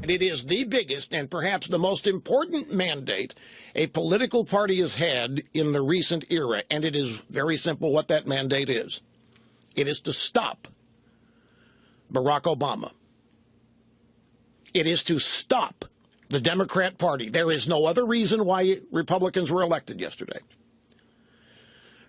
And it is the biggest and perhaps the most important mandate a political party has had in the recent era. And it is very simple what that mandate is. It is to stop Barack Obama. It is to stop the Democrat Party. There is no other reason why Republicans were elected yesterday.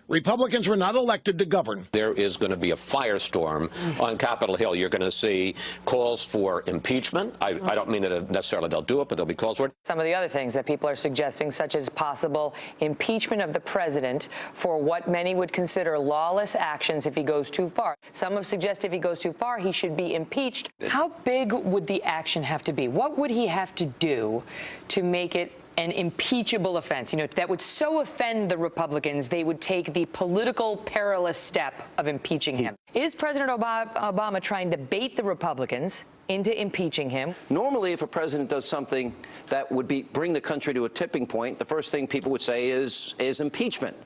Republicans were not elected to govern. There is going to be a firestorm on Capitol Hill. You're going to see calls for impeachment. I don't mean that necessarily they'll do it, but there'll be calls for it. Some of the other things that people are suggesting, such as possible impeachment of the president for what many would consider lawless actions if he goes too far. Some have suggested if he goes too far, he should be impeached. How big would the action have to be? What would he have to do to make it an impeachable offense, that would so offend the Republicans, they would take the political perilous step of impeaching him? Is President Obama trying to bait the Republicans into impeaching him? Normally, if a president does something that would bring the country to a tipping point, the first thing people would say is impeachment.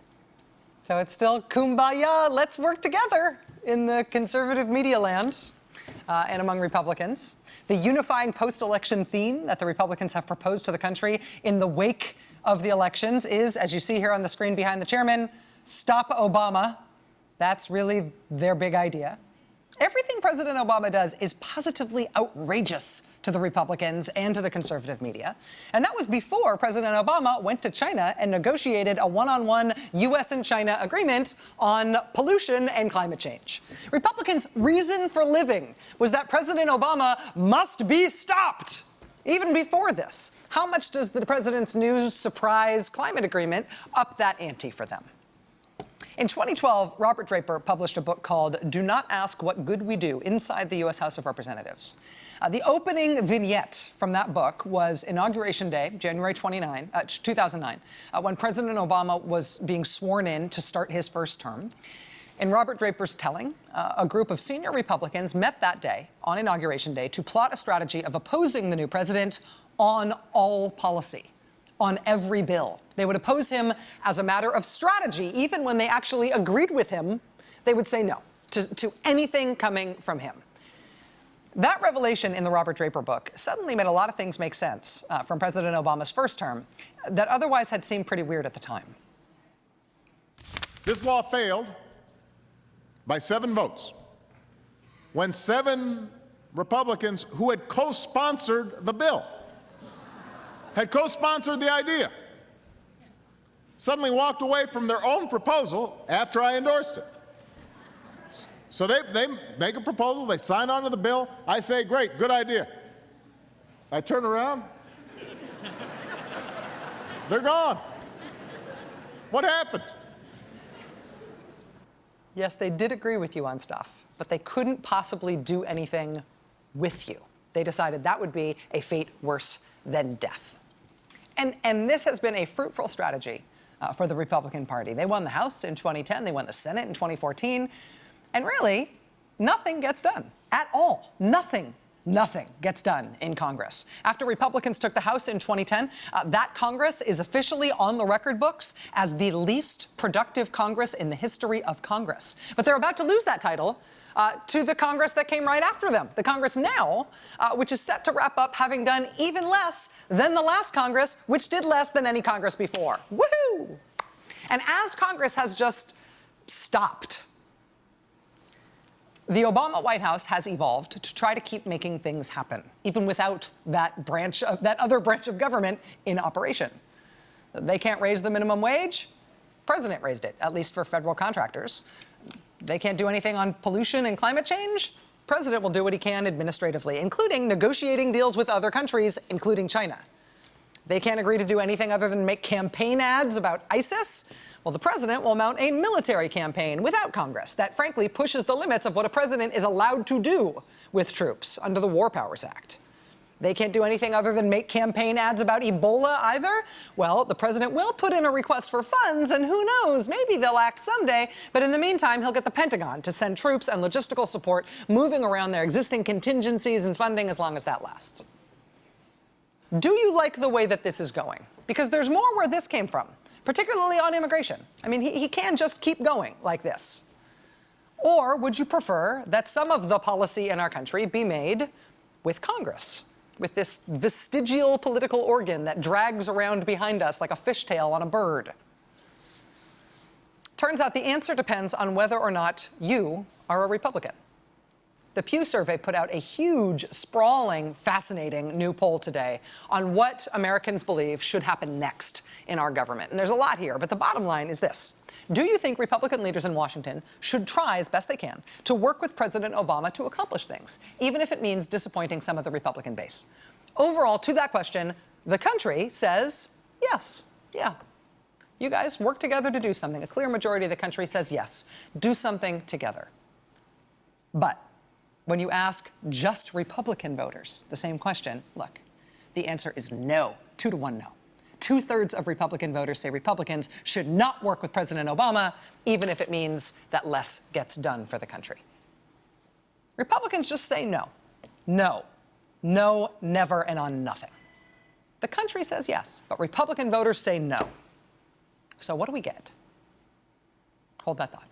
So it's still kumbaya, let's work together in the conservative media land and among Republicans. The unifying post-election theme that the Republicans have proposed to the country in the wake of the elections is, as you see here on the screen behind the chairman, stop Obama. That's really their big idea. Everything President Obama does is positively outrageous to the Republicans and to the conservative media. And that was before President Obama went to China and negotiated a one-on-one U.S. and China agreement on pollution and climate change. Republicans' reason for living was that President Obama must be stopped. Even before this, how much does the president's new surprise climate agreement up that ante for them? In 2012, Robert Draper published a book called Do Not Ask What Good We Do Inside the U.S. House of Representatives. The opening vignette from that book was Inauguration Day, January 2009, when President Obama was being sworn in to start his first term. In Robert Draper's telling, a group of senior Republicans met that day, on Inauguration Day, to plot a strategy of opposing the new president on all policy. On every bill. They would oppose him as a matter of strategy. Even when they actually agreed with him, they would say no to anything coming from him. That revelation in the Robert Draper book suddenly made a lot of things make sense from President Obama's first term that otherwise had seemed pretty weird at the time. This law failed by 7 votes when 7 Republicans who had co-sponsored the bill had co-sponsored the idea, suddenly walked away from their own proposal after I endorsed it. So they make a proposal, they sign on to the bill, I say, great, good idea. I turn around, they're gone. What happened? Yes, they did agree with you on stuff, but they couldn't possibly do anything with you. They decided that would be a fate worse than death. And this has been a fruitful strategy for the Republican Party. They won the House in 2010. They won the Senate in 2014. And really, nothing gets done at all. Nothing gets done in Congress. After Republicans took the House in 2010, that Congress is officially on the record books as the least productive Congress in the history of Congress. But they're about to lose that title to the Congress that came right after them, the Congress now, which is set to wrap up having done even less than the last Congress, which did less than any Congress before. Woohoo! And as Congress has just stopped, the Obama White House has evolved to try to keep making things happen, even without that other branch of government in operation. They can't raise the minimum wage. President raised it, at least for federal contractors. They can't do anything on pollution and climate change. President will do what he can administratively, including negotiating deals with other countries, including China. They can't agree to do anything other than make campaign ads about ISIS. Well, the president will mount a military campaign without Congress that, frankly, pushes the limits of what a president is allowed to do with troops under the War Powers Act. They can't do anything other than make campaign ads about Ebola either. Well, the president will put in a request for funds, and who knows, maybe they'll act someday. But in the meantime, he'll get the Pentagon to send troops and logistical support moving around their existing contingencies and funding as long as that lasts. Do you like the way that this is going? Because there's more where this came from, particularly on immigration. I mean, he can just keep going like this. Or would you prefer that some of the policy in our country be made with Congress? with this vestigial political organ that drags around behind us like a fishtail on a bird? Turns out the answer depends on whether or not you are a Republican. The Pew survey put out a huge, sprawling, fascinating new poll today on what Americans believe should happen next in our government. And there's a lot here, but the bottom line is this. Do you think Republican leaders in Washington should try as best they can to work with President Obama to accomplish things, even if it means disappointing some of the Republican base? Overall, to that question, the country says yes, yeah. You guys work together to do something. A clear majority of the country says yes, do something together. But when you ask just Republican voters the same question, look, the answer is no, 2-to-1 no. 2/3 of Republican voters say Republicans should not work with President Obama, even if it means that less gets done for the country. Republicans just say no. No. No, never, and on nothing. The country says yes, but Republican voters say no. So what do we get? Hold that thought.